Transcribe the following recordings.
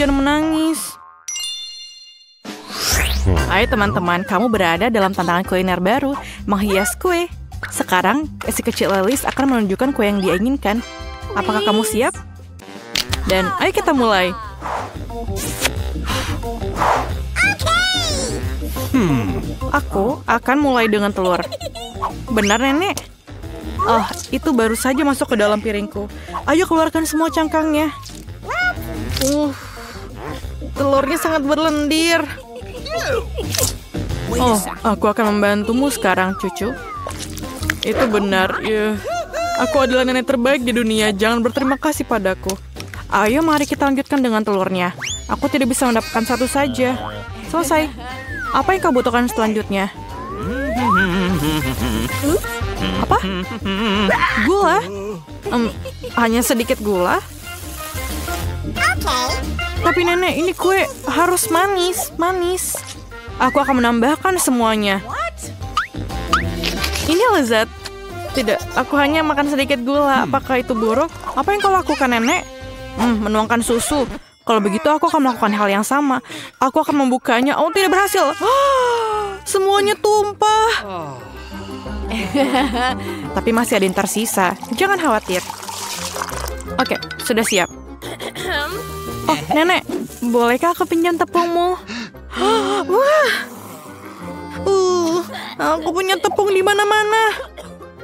jangan menangis. Ayo teman-teman, kamu berada dalam tantangan kuliner baru, menghias kue. Sekarang, si kecil Lilis akan menunjukkan kue yang dia inginkan. Apakah kamu siap? Dan ayo kita mulai. Aku akan mulai dengan telur. Benar, Nenek? Oh, itu baru saja masuk ke dalam piringku. Ayo keluarkan semua cangkangnya. Telurnya sangat berlendir. Oh, aku akan membantumu sekarang, cucu. Itu benar. Aku adalah nenek terbaik di dunia. Jangan berterima kasih padaku. Ayo, mari kita lanjutkan dengan telurnya. Aku tidak bisa mendapatkan satu saja. Selesai. Apa yang kau butuhkan selanjutnya? Apa? Gula? Hanya sedikit gula? Tapi nenek, ini kue harus manis. Aku akan menambahkan semuanya. Ini lezat. Tidak, aku hanya makan sedikit gula. Apakah itu buruk? Apa yang kau lakukan, Nenek? Menuangkan susu. Kalau begitu, aku akan melakukan hal yang sama. Aku akan membukanya. Oh, tidak berhasil. Semuanya tumpah. Tapi masih ada yang tersisa. Jangan khawatir. Oke, sudah siap. Oh, Nenek, bolehkah aku pinjam tepungmu? Wah, aku punya tepung di mana-mana.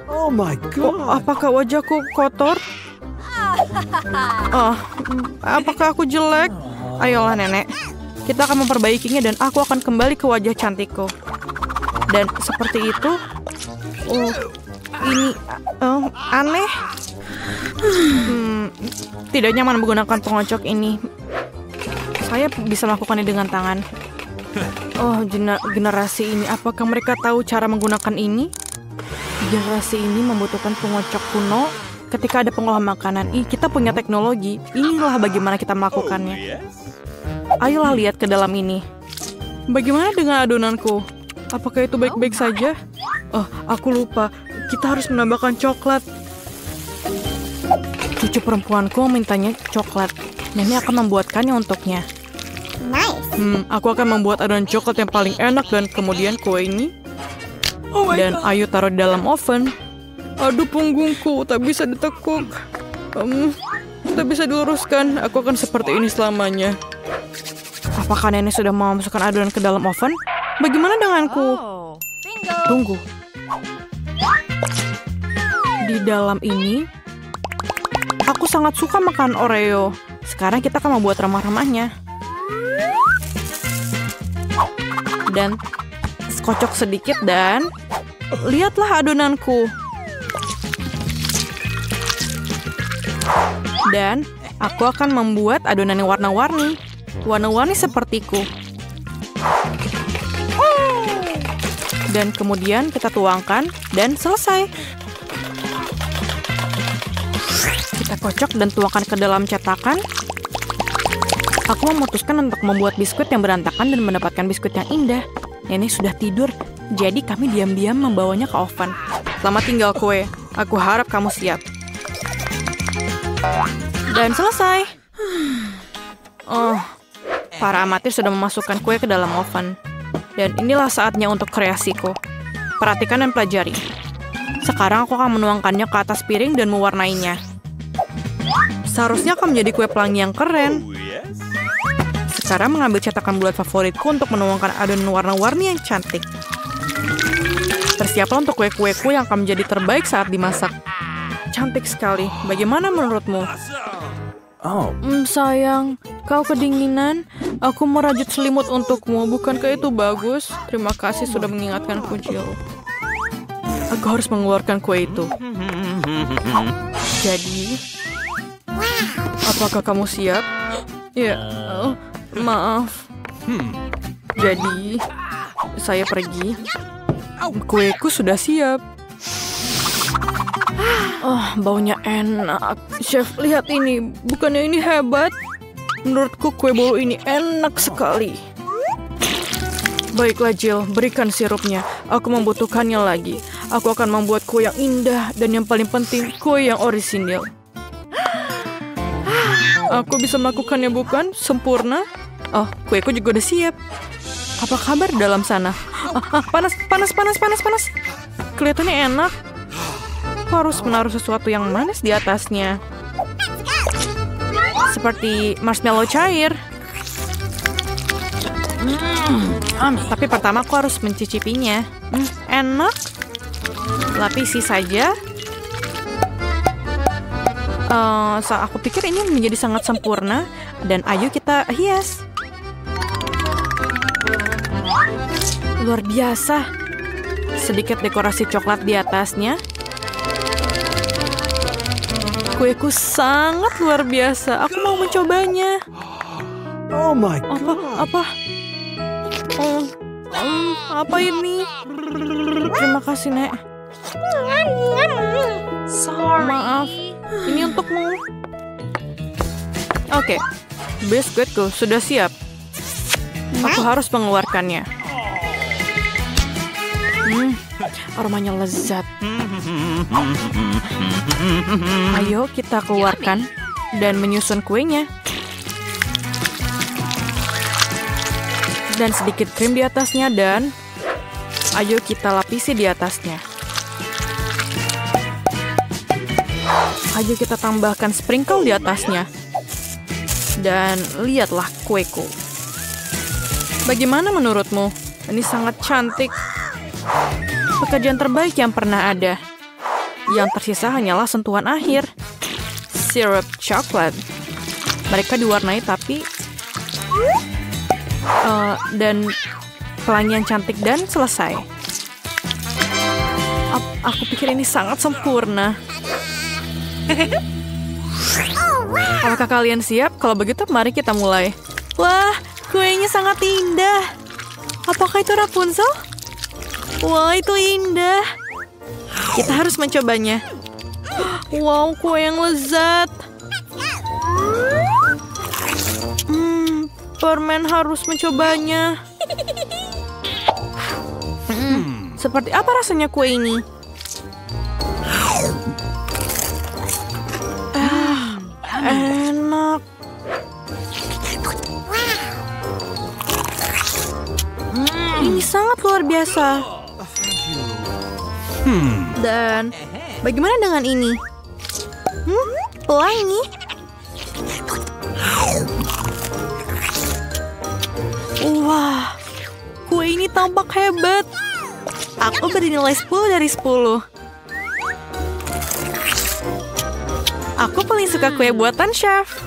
Oh my God. Apakah wajahku kotor? Apakah aku jelek? Ayolah, Nenek. Kita akan memperbaikinya dan aku akan kembali ke wajah cantikku. Dan seperti itu. Ini aneh. Tidak nyaman menggunakan pengocok ini. Saya bisa melakukannya dengan tangan. Oh, generasi ini. Apakah mereka tahu cara menggunakan ini? Generasi ini membutuhkan pengocok kuno ketika ada pengolahan makanan. Kita punya teknologi. Inilah bagaimana kita melakukannya. Ayolah lihat ke dalam ini. Bagaimana dengan adonanku? Apakah itu baik-baik saja? Oh, aku lupa. Kita harus menambahkan coklat. Cucu perempuanku mintanya coklat. Nenek akan membuatkannya untuknya. Aku akan membuat adonan coklat yang paling enak dan kemudian kue ini. Dan ayo taruh di dalam oven. Aduh, punggungku tak bisa ditekuk. Tak bisa diluruskan. Aku akan seperti ini selamanya. Apakah nenek sudah mau masukkan adonan ke dalam oven? Bagaimana denganku? Tunggu. Di dalam ini, aku sangat suka makan Oreo. Sekarang kita akan membuat remah-remahnya. Dan kocok sedikit dan lihatlah adonanku. Dan aku akan membuat adonan yang warna-warni. Warna-warni sepertiku. Dan kemudian kita tuangkan dan selesai. Kita kocok dan tuangkan ke dalam cetakan. Aku memutuskan untuk membuat biskuit yang berantakan dan mendapatkan biskuit yang indah. Nenek sudah tidur, jadi kami diam-diam membawanya ke oven. Selamat tinggal kue. Aku harap kamu siap. Dan selesai. Oh, para amatir sudah memasukkan kue ke dalam oven. Dan inilah saatnya untuk kreasiku. Perhatikan dan pelajari. Sekarang aku akan menuangkannya ke atas piring dan mewarnainya. Seharusnya akan menjadi kue pelangi yang keren. Sekarang mengambil cetakan bulat favoritku untuk menuangkan adonan warna-warni yang cantik. Persiaplah untuk kue-kueku yang akan menjadi terbaik saat dimasak. Cantik sekali. Bagaimana menurutmu? Sayang, kau kedinginan. Aku merajut selimut untukmu. Bukankah itu bagus? Terima kasih sudah mengingatkanku, Jill. Aku harus mengeluarkan kue itu. Jadi, apakah kamu siap? Ya, maaf. Jadi, saya pergi. Kueku sudah siap. Oh, baunya enak. Chef, lihat ini. Bukannya ini hebat? Menurutku kue bolu ini enak sekali. Baiklah, Jill. Berikan sirupnya. Aku membutuhkannya lagi. Aku akan membuat kue yang indah. Dan yang paling penting, kue yang orisinil. Aku bisa melakukannya bukan? Sempurna. Oh, kueku juga udah siap. Apa kabar dalam sana? Panas. Kelihatannya enak. Aku harus menaruh sesuatu yang manis di atasnya. Seperti marshmallow cair. Tapi pertama aku harus mencicipinya. Enak. Lapisi saja. Aku pikir ini menjadi sangat sempurna. Dan ayo kita hias. Luar biasa. Sedikit dekorasi coklat di atasnya. Kueku sangat luar biasa. Aku mau mencobanya. Oh my God. Apa? Apa ini? Terima kasih, Nek. Maaf. Ini untukmu. Oke. Biskuitku sudah siap. Aku harus mengeluarkannya. Aromanya lezat. Ayo kita keluarkan dan menyusun kuenya. Dan sedikit krim di atasnya dan ayo kita lapisi di atasnya. Ayo kita tambahkan sprinkle di atasnya. Dan lihatlah kueku. Bagaimana menurutmu? Ini sangat cantik. Pekerjaan terbaik yang pernah ada. Yang tersisa hanyalah sentuhan akhir. Sirup coklat. Mereka diwarnai tapi dan pelangi yang cantik dan selesai. Aku pikir ini sangat sempurna. Apakah kalian siap? Kalau begitu mari kita mulai. Wah, kuenya sangat indah. Apakah itu Rapunzel? Wah, itu indah. Kita harus mencobanya. Wow, kue yang lezat. Permen harus mencobanya. Seperti apa rasanya kue ini? Enak. Ini sangat luar biasa. Dan bagaimana dengan ini? Pelangi. Wah, kue ini tampak hebat. Aku beri nilai 10 dari 10. Aku paling suka kue buatan chef.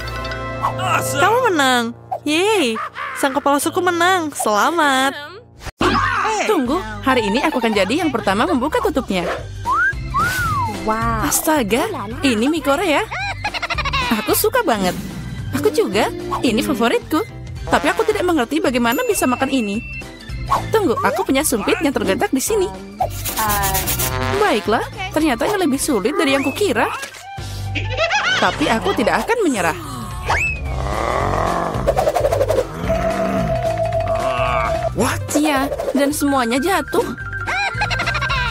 Kamu menang. Yeay, sang kepala suku menang. Selamat. Tunggu, hari ini aku akan jadi yang pertama membuka tutupnya. Wow. Astaga, ini mie Korea. Aku suka banget. Aku juga, ini favoritku. Tapi aku tidak mengerti bagaimana bisa makan ini. Tunggu, aku punya sumpit yang terletak di sini. Baiklah, ternyata ini lebih sulit dari yang kukira. Tapi aku tidak akan menyerah. What? Iya, dan semuanya jatuh.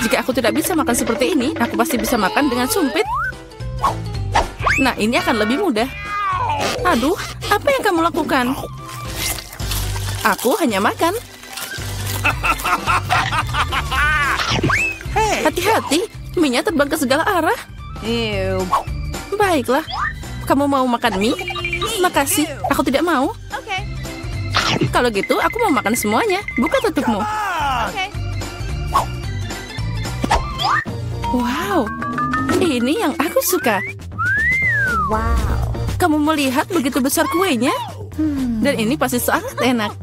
Jika aku tidak bisa makan seperti ini, aku pasti bisa makan dengan sumpit. Nah, ini akan lebih mudah. Aduh, apa yang kamu lakukan? Aku hanya makan. Hati-hati, mie-nya terbang ke segala arah. Baiklah, kamu mau makan mie? Makasih, aku tidak mau. Kalau gitu, aku mau makan semuanya. Buka tutupmu. Wow, ini yang aku suka. Wow. Kamu melihat begitu besar kuenya? Dan ini pasti sangat enak.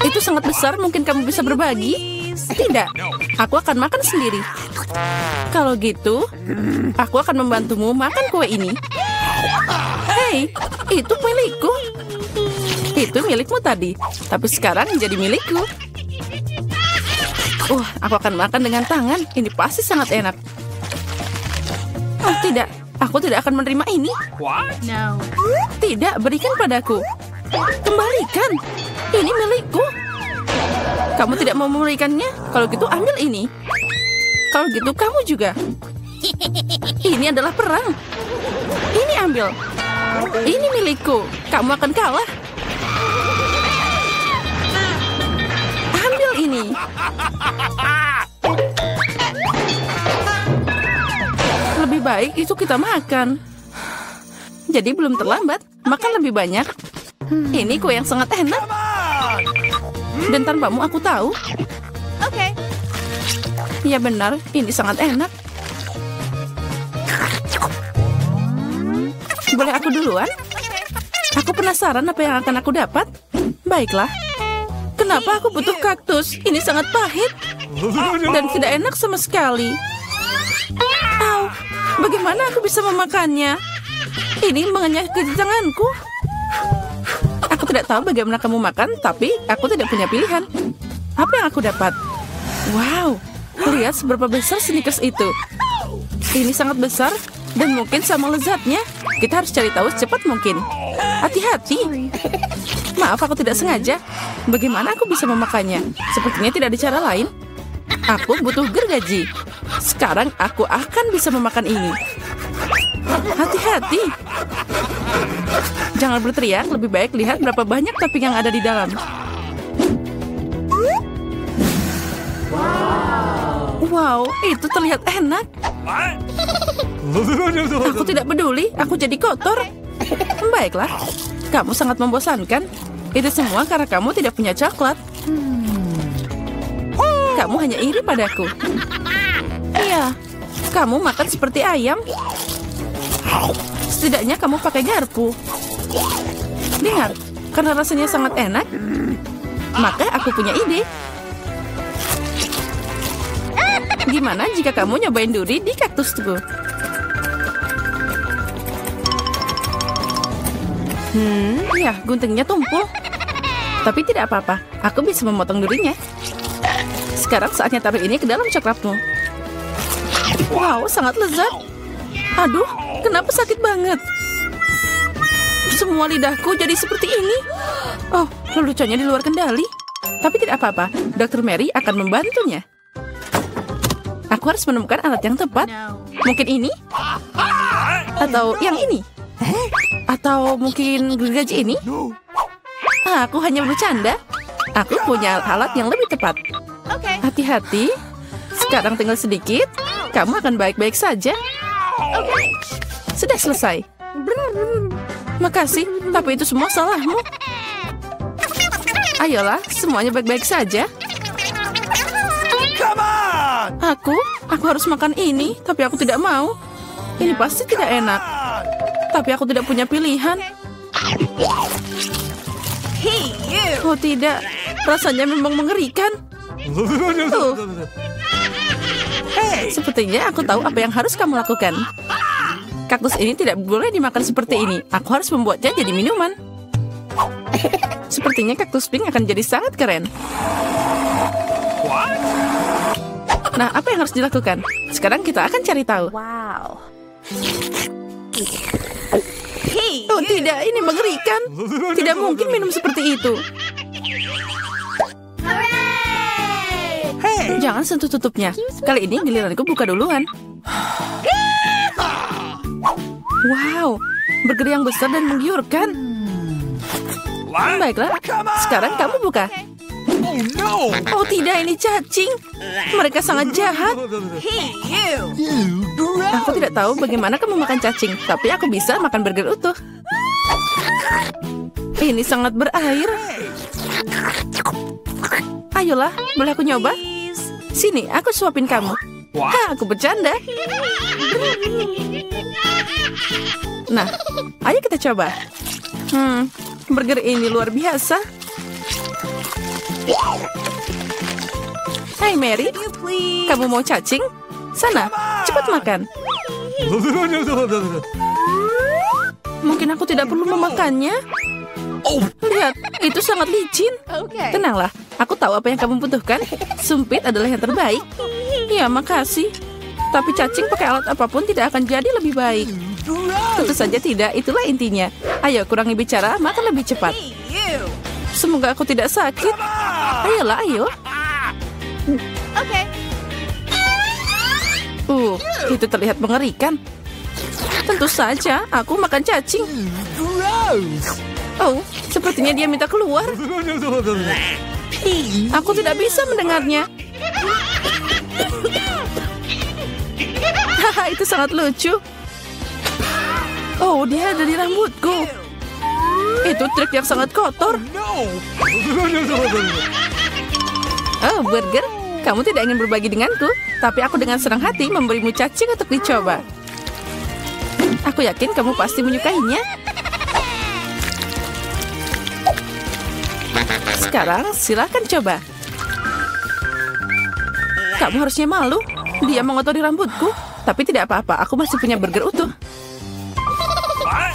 Itu sangat besar, mungkin kamu bisa berbagi? Tidak, aku akan makan sendiri. Kalau gitu, aku akan membantumu makan kue ini. Hei, itu milikku. Itu milikmu tadi, tapi sekarang jadi milikku. Aku akan makan dengan tangan. Ini pasti sangat enak. Oh, tidak. Aku tidak akan menerima ini. No. Tidak, berikan padaku. Kembalikan. Ini milikku. Kamu tidak mau memberikannya? Kalau gitu, ambil ini. Kalau gitu, kamu juga. Ini adalah perang. Ini ambil. Ini milikku. Kamu akan kalah. Ambil ini. Lebih baik itu kita makan. Jadi belum terlambat. Makan lebih banyak. Ini kue yang sangat enak. Dan tanpamu aku tahu. Okay. Ya benar, ini sangat enak. Boleh aku duluan? Aku penasaran apa yang akan aku dapat. Baiklah. Kenapa aku butuh kaktus? Ini sangat pahit. Dan tidak enak sama sekali. Au, bagaimana aku bisa memakannya? Ini mengenyah ke tanganku. Aku tidak tahu bagaimana kamu makan, tapi aku tidak punya pilihan. Apa yang aku dapat? Wow, lihat seberapa besar Snickers itu. Ini sangat besar dan mungkin sama lezatnya. Kita harus cari tahu secepat mungkin. Hati-hati. Maaf, aku tidak sengaja. Bagaimana aku bisa memakannya? Sepertinya tidak ada cara lain. Aku butuh gergaji. Sekarang aku akan bisa memakan ini. Hati-hati. Jangan berteriak, lebih baik lihat berapa banyak topping yang ada di dalam. Wow, itu terlihat enak. Aku tidak peduli, aku jadi kotor. Baiklah, kamu sangat membosankan. Itu semua karena kamu tidak punya coklat. Kamu hanya iri padaku. Iya, kamu makan seperti ayam. Setidaknya kamu pakai garpu. Dengar, karena rasanya sangat enak, maka aku punya ide. Gimana jika kamu nyobain duri di kaktusku? Ya, guntingnya tumpul. Tapi tidak apa-apa, aku bisa memotong durinya. Sekarang saatnya taruh ini ke dalam coklatmu. Wow, sangat lezat. Aduh, kenapa sakit banget? Semua lidahku jadi seperti ini. Oh, leluconnya di luar kendali. Tapi tidak apa-apa, Dr. Mary akan membantunya. Aku harus menemukan alat yang tepat. Mungkin ini? Atau yang ini? Atau mungkin gergaji ini? Aku hanya bercanda. Aku punya alat yang lebih tepat. Hati-hati. Sekarang tinggal sedikit. Kamu akan baik-baik saja. Sudah selesai. Makasih, tapi itu semua salahmu. Ayolah, semuanya baik-baik saja. Aku harus makan ini, tapi aku tidak mau. Ini pasti tidak enak. Tapi aku tidak punya pilihan. Oh tidak, rasanya memang mengerikan. Sepertinya aku tahu apa yang harus kamu lakukan. Kaktus ini tidak boleh dimakan seperti ini. Aku harus membuatnya jadi minuman. Sepertinya kaktus pink akan jadi sangat keren. Nah, apa yang harus dilakukan? Sekarang kita akan cari tahu. Wow. Oh tidak, ini mengerikan. Tidak mungkin minum seperti itu. Jangan sentuh tutupnya. Kali ini giliranku buka duluan. Wow, burger yang besar dan menggiurkan. Baiklah, sekarang kamu buka. Oh tidak, ini cacing. Mereka sangat jahat. Aku tidak tahu bagaimana kamu makan cacing, tapi aku bisa makan burger utuh. Ini sangat berair. Ayolah, boleh aku nyoba? Sini, aku suapin kamu. Aku bercanda. Nah, ayo kita coba. Burger ini luar biasa. Hai Mary, kamu mau cacing? Sana, cepat makan. Mungkin aku tidak perlu memakannya. Lihat, itu sangat licin. Tenanglah, aku tahu apa yang kamu butuhkan. Sumpit adalah yang terbaik. Ya, makasih. Tapi cacing pakai alat apapun tidak akan jadi lebih baik. Tentu saja tidak, itulah intinya. Ayo, kurangi bicara, makan lebih cepat. Semoga aku tidak sakit. Ayolah, ayo. Itu terlihat mengerikan. Tentu saja, aku makan cacing. Oh, sepertinya dia minta keluar. Aku tidak bisa mendengarnya. Haha, itu sangat lucu. Oh, dia ada di rambutku. Itu trik yang sangat kotor. Oh, burger. Kamu tidak ingin berbagi denganku, tapi aku dengan senang hati memberimu cacing untuk dicoba. Aku yakin kamu pasti menyukainya. Sekarang silakan coba. Kamu harusnya malu. Dia mengotori rambutku. Tapi tidak apa-apa, aku masih punya burger utuh.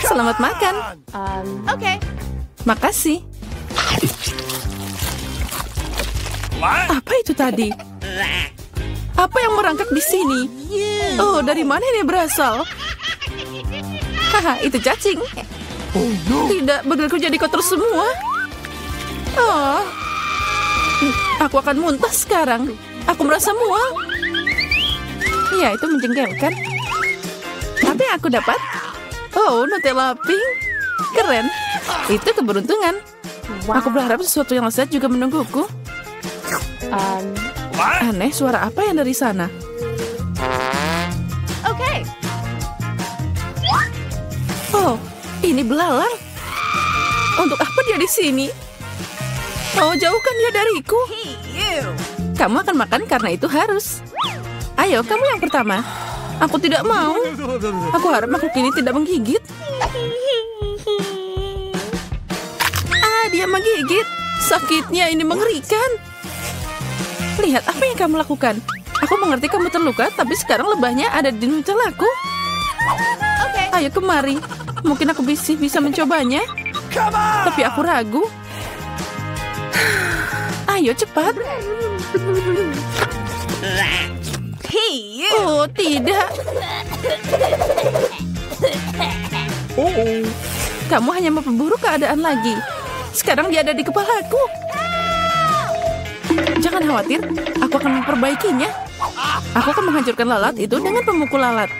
Selamat makan. Okay. Makasih. Apa itu tadi? Apa yang merangkak di sini? Oh, dari mana ini berasal? Haha, itu cacing. Tidak, burgerku jadi kotor semua. Oh, aku akan muntah sekarang. Aku merasa mual. Ya, itu menjengkelkan. Apa yang aku dapat? Oh, Nutella pink. Keren. Itu keberuntungan. Aku berharap sesuatu yang lezat juga menungguku. Aneh, suara apa yang dari sana? Okay. Oh, ini belalang. Untuk apa dia di sini? Oh, jauhkan dia dariku. Kamu akan makan karena itu harus. Ayo, kamu yang pertama. Aku tidak mau. Aku harap makhluk ini tidak menggigit. Ah, dia menggigit. Sakitnya ini mengerikan. Lihat apa yang kamu lakukan. Aku mengerti kamu terluka, tapi sekarang lebahnya ada di Nutellaku. Ayo kemari. Mungkin aku bisa mencobanya. Tapi aku ragu. Ayo cepat. Oh, tidak. Kamu hanya memperburuk keadaan lagi. Sekarang dia ada di kepalaku. Jangan khawatir, aku akan memperbaikinya. Aku akan menghancurkan lalat itu dengan pemukul lalat.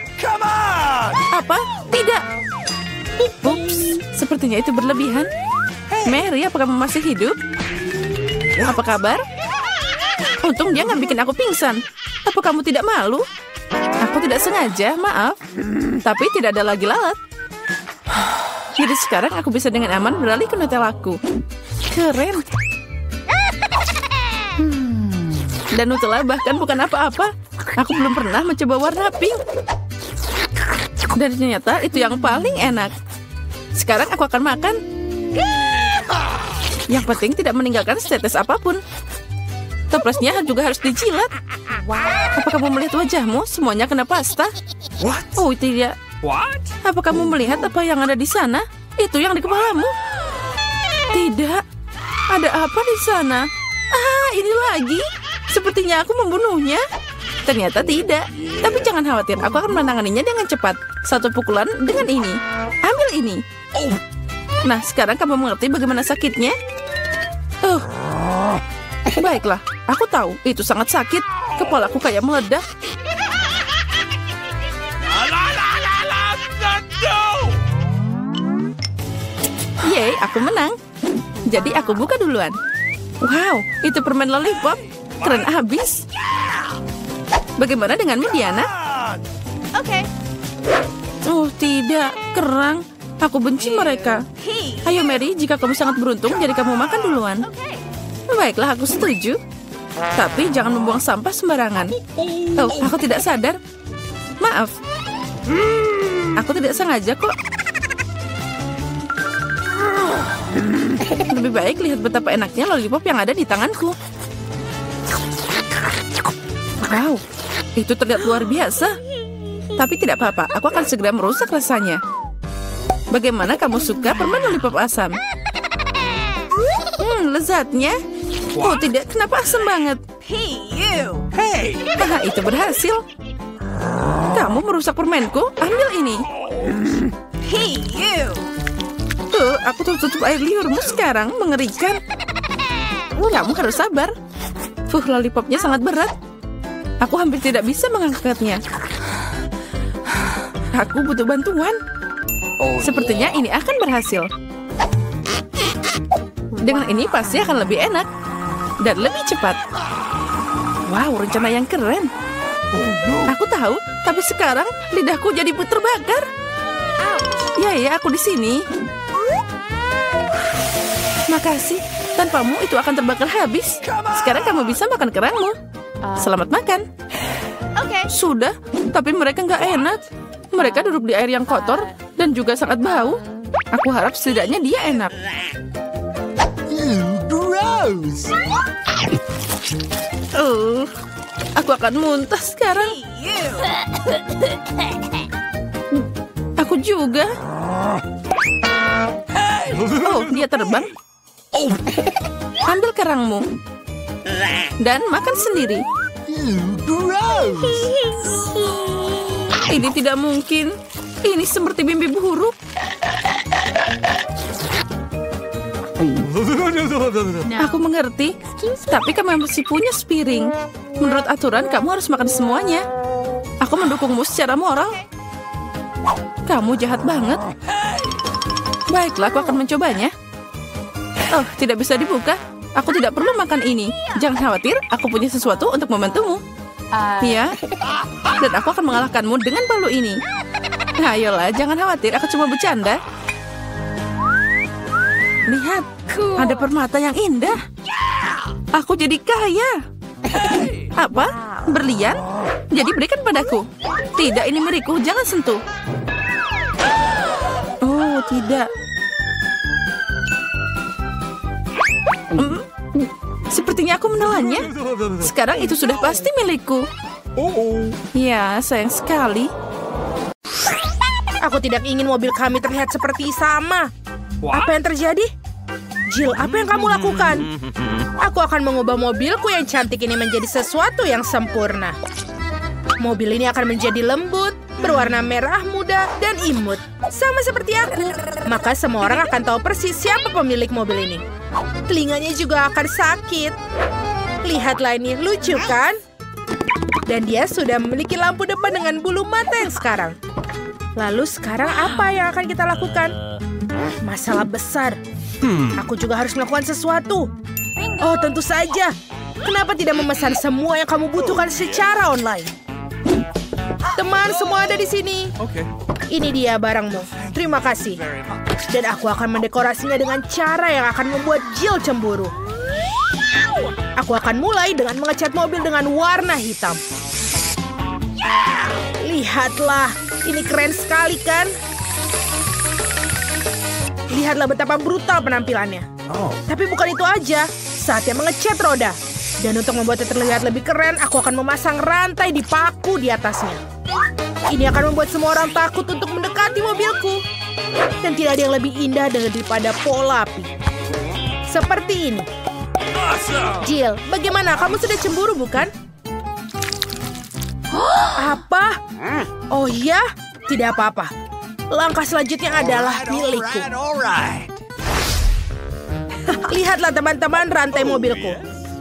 Apa? Tidak. Ups, sepertinya itu berlebihan. Mary, apakah kamu masih hidup? Apa kabar? Untung dia nggak bikin aku pingsan. Apa kamu tidak malu? Aku tidak sengaja, maaf. Tapi tidak ada lagi lalat. Jadi sekarang aku bisa dengan aman beralih ke Nutellaku. Keren. Dan Nutella bahkan bukan apa-apa. Aku belum pernah mencoba warna pink. Dan ternyata itu yang paling enak. Sekarang aku akan makan. Yang penting tidak meninggalkan setetes apapun. Toplesnya juga harus dijilat. Apa kamu melihat wajahmu? Semuanya kena pasta. Oh, tidak. Apa kamu melihat apa yang ada di sana? Itu yang di kepalamu. Tidak. Ada apa di sana? Ah, ini lagi. Sepertinya aku membunuhnya. Ternyata tidak. Tapi jangan khawatir, aku akan menanganinya dengan cepat. Satu pukulan dengan ini. Ambil ini. Nah, sekarang kamu mengerti bagaimana sakitnya? Baiklah, aku tahu itu sangat sakit. Kepalaku kayak meledak. Yeay, aku menang. Jadi aku buka duluan. Wow, itu permen lollipop. Keren abis. Bagaimana denganmu, Diana? Okay. Oh, tidak. Kerang. Aku benci mereka. Ayo, Mary. Jika kamu sangat beruntung, jadi kamu makan duluan. Baiklah, aku setuju. Tapi jangan membuang sampah sembarangan. Oh, aku tidak sadar. Maaf. Aku tidak sengaja kok. Lebih baik lihat betapa enaknya lollipop yang ada di tanganku. Wow, itu terlihat luar biasa. Tapi tidak apa-apa, aku akan segera merusak rasanya. Bagaimana kamu suka permen lollipop asam? Lezatnya. Oh tidak, kenapa asam banget? Haha, itu berhasil. Kamu merusak permenku, ambil ini. Aku tutup air liurmu sekarang, mengerikan. Kamu harus sabar. Lollipopnya sangat berat. Aku hampir tidak bisa mengangkatnya. Aku butuh bantuan. Sepertinya ini akan berhasil. Dengan ini pasti akan lebih enak dan lebih cepat. Wow, rencana yang keren. Aku tahu, tapi sekarang lidahku jadi terbakar. Ya, aku di sini. Makasih. Tanpamu itu akan terbakar habis. Sekarang kamu bisa makan kerangmu. Selamat makan. Okay. Sudah, tapi mereka nggak enak. Mereka duduk di air yang kotor dan juga sangat bau. Aku harap setidaknya dia enak. Gross. Aku akan muntah sekarang. Aku juga. Oh, dia terbang. Ambil kerangmu dan makan sendiri. Gross. Ini tidak mungkin. Ini seperti mimpi buruk. Aku mengerti, tapi kamu masih punya piring. Menurut aturan, kamu harus makan semuanya. Aku mendukungmu secara moral. Kamu jahat banget. Baiklah, aku akan mencobanya. Oh, tidak bisa dibuka. Aku tidak perlu makan ini. Jangan khawatir, aku punya sesuatu untuk membantumu. Ya, dan aku akan mengalahkanmu dengan palu ini. Ayolah, jangan khawatir, aku cuma bercanda. Lihat, ada permata yang indah. Aku jadi kaya. Apa? Berlian? Jadi berikan padaku. Tidak, ini milikku, jangan sentuh. Oh, tidak. Sepertinya aku menelannya. Sekarang itu sudah pasti milikku. Ya, sayang sekali. Aku tidak ingin mobil kami terlihat seperti sama. Apa yang terjadi? Jill, apa yang kamu lakukan? Aku akan mengubah mobilku yang cantik ini menjadi sesuatu yang sempurna. Mobil ini akan menjadi lembut, berwarna merah muda, dan imut. Sama seperti aku. Maka semua orang akan tahu persis siapa pemilik mobil ini. Telinganya juga akan sakit. Lihatlah ini, lucu kan? Dan dia sudah memiliki lampu depan dengan bulu mata yang sekarang. Lalu sekarang apa yang akan kita lakukan? Masalah besar. Aku juga harus melakukan sesuatu. Oh, tentu saja. Kenapa tidak memesan semua yang kamu butuhkan secara online? Teman, semua ada di sini. Ini dia barangmu. Terima kasih. Dan aku akan mendekorasinya dengan cara yang akan membuat Jill cemburu. Aku akan mulai dengan mengecat mobil dengan warna hitam. Lihatlah, ini keren sekali kan? Lihatlah betapa brutal penampilannya. Tapi bukan itu aja, saatnya mengecat roda. Dan untuk membuatnya terlihat lebih keren, aku akan memasang rantai di paku di atasnya. Ini akan membuat semua orang takut untuk mendekati mobilku. Dan tidak ada yang lebih indah daripada pola api. Seperti ini. Jill, bagaimana? Kamu sudah cemburu, bukan? Apa? Oh iya? Tidak apa-apa. Langkah selanjutnya adalah milikku. Lihatlah teman-teman rantai mobilku.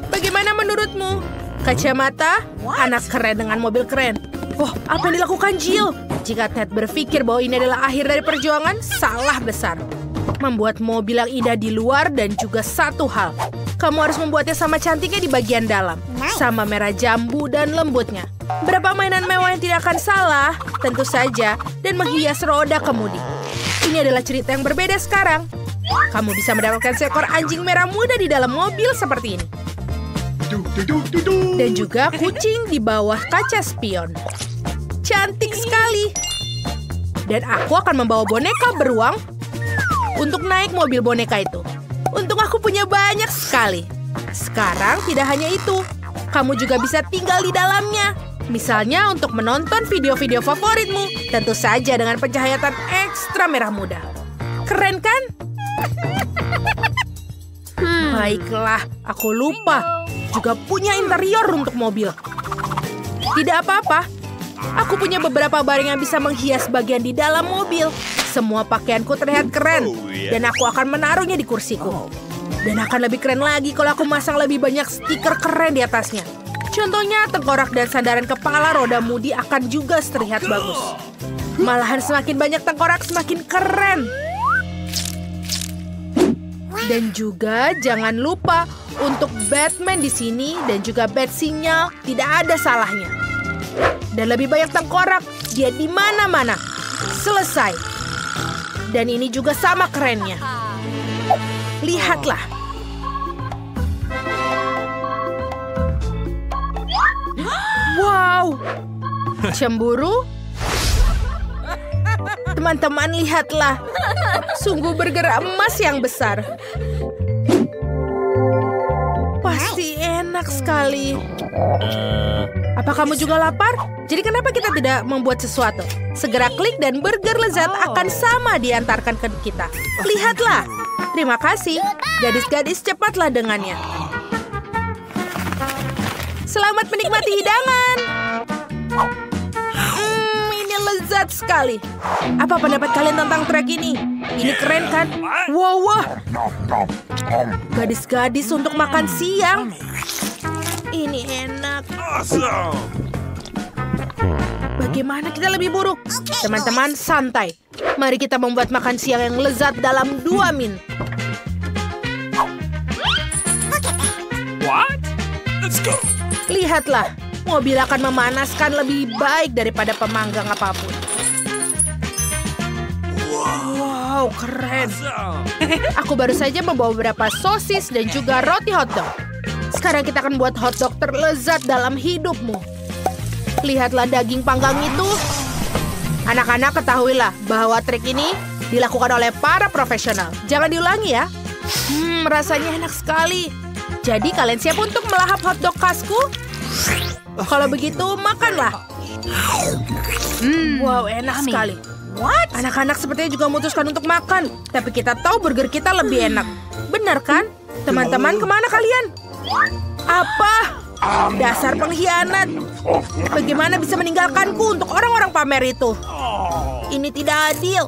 Bagaimana menurutmu? Kacamata, anak keren dengan mobil keren. Oh, apa yang dilakukan Jill? Jika Ted berpikir bahwa ini adalah akhir dari perjuangan, salah besar. Membuat mobil yang indah di luar dan juga satu hal. Kamu harus membuatnya sama cantiknya di bagian dalam. Sama merah jambu dan lembutnya. Berapa mainan mewah yang tidak akan salah? Tentu saja. Dan menghias roda kemudi. Ini adalah cerita yang berbeda sekarang. Kamu bisa mendapatkan seekor anjing merah muda di dalam mobil seperti ini. Dan juga kucing di bawah kaca spion. Cantik sekali. Dan aku akan membawa boneka beruang untuk naik mobil boneka itu. Untung aku punya banyak sekali. Sekarang tidak hanya itu. Kamu juga bisa tinggal di dalamnya. Misalnya untuk menonton video-video favoritmu. Tentu saja dengan pencahayaan ekstra merah muda. Keren kan? Baiklah, aku lupa. Juga punya interior untuk mobil. Tidak apa-apa. Aku punya beberapa barang yang bisa menghias bagian di dalam mobil. Semua pakaianku terlihat keren. Dan aku akan menaruhnya di kursiku. Dan akan lebih keren lagi kalau aku masang lebih banyak stiker keren di atasnya. Contohnya, tengkorak dan sandaran kepala roda mudi akan juga terlihat bagus. Malahan semakin banyak tengkorak semakin keren. Dan juga jangan lupa untuk Batman di sini dan juga Bat Signal tidak ada salahnya. Dan lebih banyak tengkorak, dia di mana-mana. Selesai. Dan ini juga sama kerennya. Lihatlah. Wow. Cemburu? Teman-teman, lihatlah. Sungguh burger emas yang besar. Pasti enak sekali. Apa kamu juga lapar? Jadi kenapa kita tidak membuat sesuatu? Segera klik dan burger lezat akan sama diantarkan ke kita. Lihatlah. Terima kasih. Gadis-gadis, cepatlah dengannya. Selamat menikmati hidangan. Ini lezat sekali. Apa pendapat kalian tentang trek ini? Ini keren kan? Wow. Gadis-gadis untuk makan siang. Ini enak. Bagaimana kita lebih buruk? Teman-teman, santai. Mari kita membuat makan siang yang lezat dalam 2 min. What? Let's go. Lihatlah, mobil akan memanaskan lebih baik daripada pemanggang apapun. Wow, keren. Aku baru saja membawa beberapa sosis dan juga roti hotdog. Sekarang kita akan buat hotdog terlezat dalam hidupmu. Lihatlah daging panggang itu. Anak-anak, ketahuilah bahwa trik ini dilakukan oleh para profesional. Jangan diulangi ya. Rasanya enak sekali. Jadi kalian siap untuk melahap hotdog khasku? Kalau begitu, makanlah. Wow, enak sekali. What? Anak-anak sepertinya juga memutuskan untuk makan. Tapi kita tahu burger kita lebih enak. Benar kan? Teman-teman, kemana kalian? Apa? Dasar pengkhianat. Bagaimana bisa meninggalkanku untuk orang-orang pamer itu? Ini tidak adil.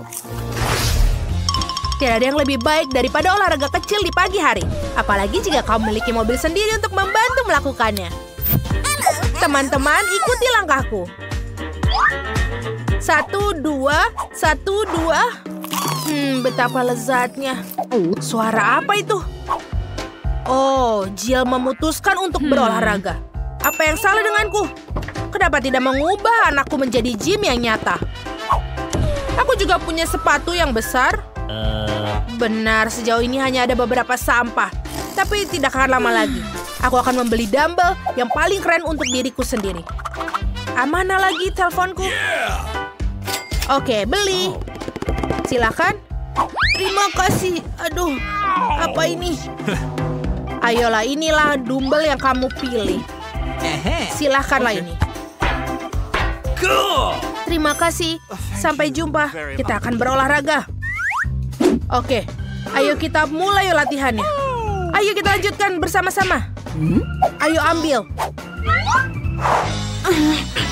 Tidak ada yang lebih baik daripada olahraga kecil di pagi hari. Apalagi jika kau memiliki mobil sendiri untuk membantu melakukannya. Teman-teman, ikuti langkahku. 1, 2, 1, 2. Betapa lezatnya. Suara apa itu? Oh, Jill memutuskan untuk berolahraga. Apa yang salah denganku? Kenapa tidak mengubah anakku menjadi gym yang nyata? Aku juga punya sepatu yang besar. Benar, sejauh ini hanya ada beberapa sampah. Tapi tidak akan lama lagi. Aku akan membeli dumbbell yang paling keren untuk diriku sendiri. Mana lagi teleponku? Oke, beli. Silakan. Terima kasih. Aduh, apa ini? Ayolah, inilah dumbbell yang kamu pilih. Silakanlah ini. Terima kasih. Sampai jumpa. Kita akan berolahraga. Oke, ayo kita mulai latihannya. Ayo kita lanjutkan bersama-sama. Ayo ambil.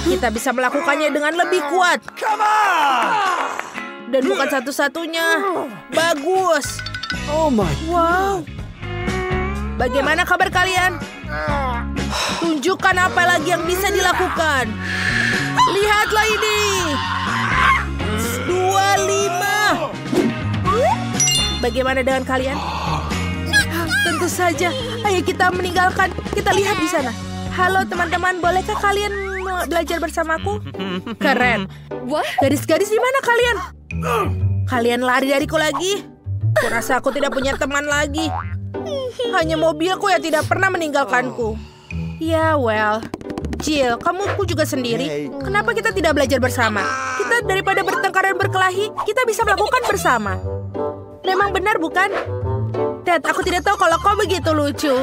Kita bisa melakukannya dengan lebih kuat. Dan bukan satu-satunya. Bagus. Oh my. Wow. Bagaimana kabar kalian? Tunjukkan apa lagi yang bisa dilakukan. Lihatlah ini. 25. Bagaimana dengan kalian? Tentu saja. Ayo kita meninggalkan. Kita lihat di sana. Halo teman-teman, bolehkah kalian belajar bersamaku? Keren. Gadis-gadis, di mana kalian? Kalian lari dariku lagi? Kurasa aku tidak punya teman lagi. Hanya mobilku yang tidak pernah meninggalkanku. Ya, well. Jill, kamu juga sendiri. Kenapa kita tidak belajar bersama? Kita daripada bertengkar dan berkelahi, kita bisa melakukan bersama. Memang benar, bukan? Ted, aku tidak tahu kalau kau begitu lucu.